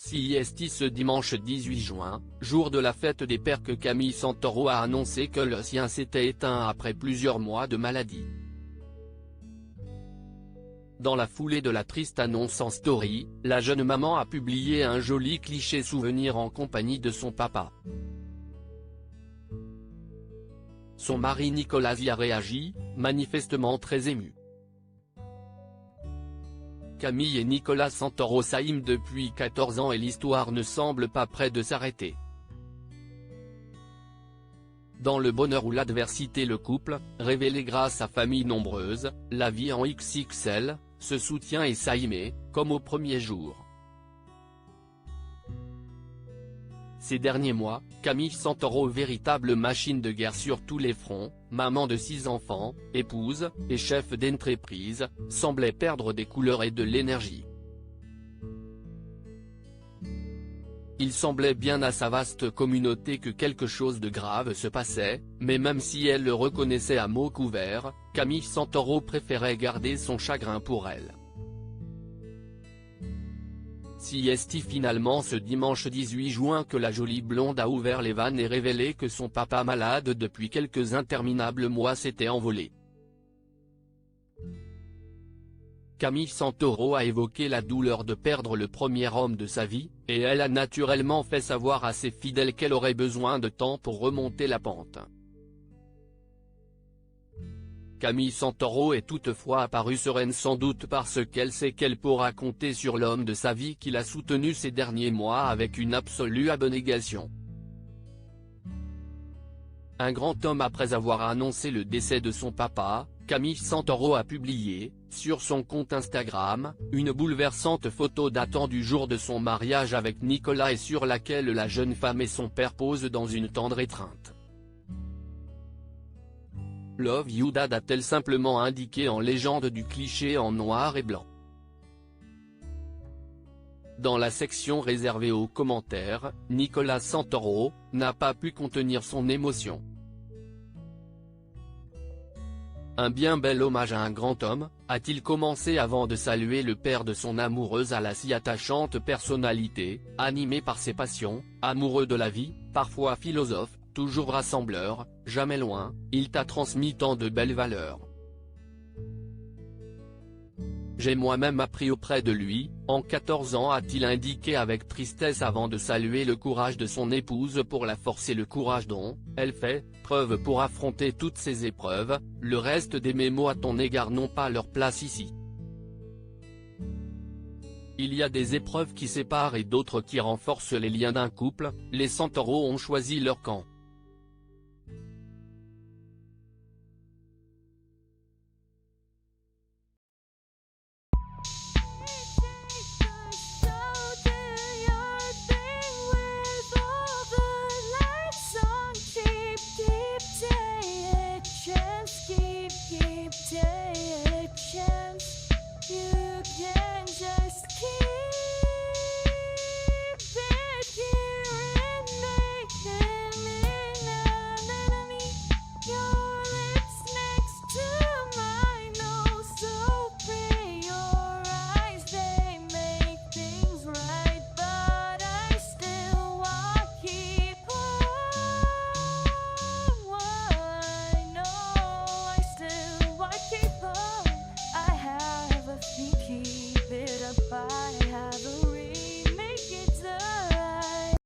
CIST ce dimanche 18 juin, jour de la fête des pères que Camille Santoro a annoncé que le sien s'était éteint après plusieurs mois de maladie. Dans la foulée de la triste annonce en story, la jeune maman a publié un joli cliché souvenir en compagnie de son papa. Son mari Nicolas y a réagi, manifestement très ému. Camille et Nicolas Santoro s'aiment depuis 14 ans et l'histoire ne semble pas près de s'arrêter. Dans le bonheur ou l'adversité, le couple, révélé grâce à famille nombreuse, la vie en XXL, se soutient et s'aime, comme au premier jour. Ces derniers mois, Camille Santoro, véritable machine de guerre sur tous les fronts, maman de 6 enfants, épouse, et chef d'entreprise, semblait perdre des couleurs et de l'énergie. Il semblait bien à sa vaste communauté que quelque chose de grave se passait, mais même si elle le reconnaissait à mots couverts, Camille Santoro préférait garder son chagrin pour elle. CIST finalement ce dimanche 18 juin que la jolie blonde a ouvert les vannes et révélé que son papa malade depuis quelques interminables mois s'était envolé. Camille Santoro a évoqué la douleur de perdre le premier homme de sa vie, et elle a naturellement fait savoir à ses fidèles qu'elle aurait besoin de temps pour remonter la pente. Camille Santoro est toutefois apparue sereine, sans doute parce qu'elle sait qu'elle pourra compter sur l'homme de sa vie qui l'a soutenue ces derniers mois avec une absolue abnégation. Un grand homme. Après avoir annoncé le décès de son papa, Camille Santoro a publié, sur son compte Instagram, une bouleversante photo datant du jour de son mariage avec Nicolas et sur laquelle la jeune femme et son père posent dans une tendre étreinte. Love you dad, a-t-elle simplement indiqué en légende du cliché en noir et blanc. Dans la section réservée aux commentaires, Nicolas Santoro n'a pas pu contenir son émotion. Un bien bel hommage à un grand homme, a-t-il commencé avant de saluer le père de son amoureuse à la si attachante personnalité, animé par ses passions, amoureux de la vie, parfois philosophe, toujours rassembleur, jamais loin, il t'a transmis tant de belles valeurs. J'ai moi-même appris auprès de lui, en 14 ans, a-t-il indiqué avec tristesse avant de saluer le courage de son épouse pour la force et le courage dont elle fait preuve pour affronter toutes ces épreuves. Le reste des mes mots à ton égard n'ont pas leur place ici. Il y a des épreuves qui séparent et d'autres qui renforcent les liens d'un couple, les Santoro ont choisi leur camp.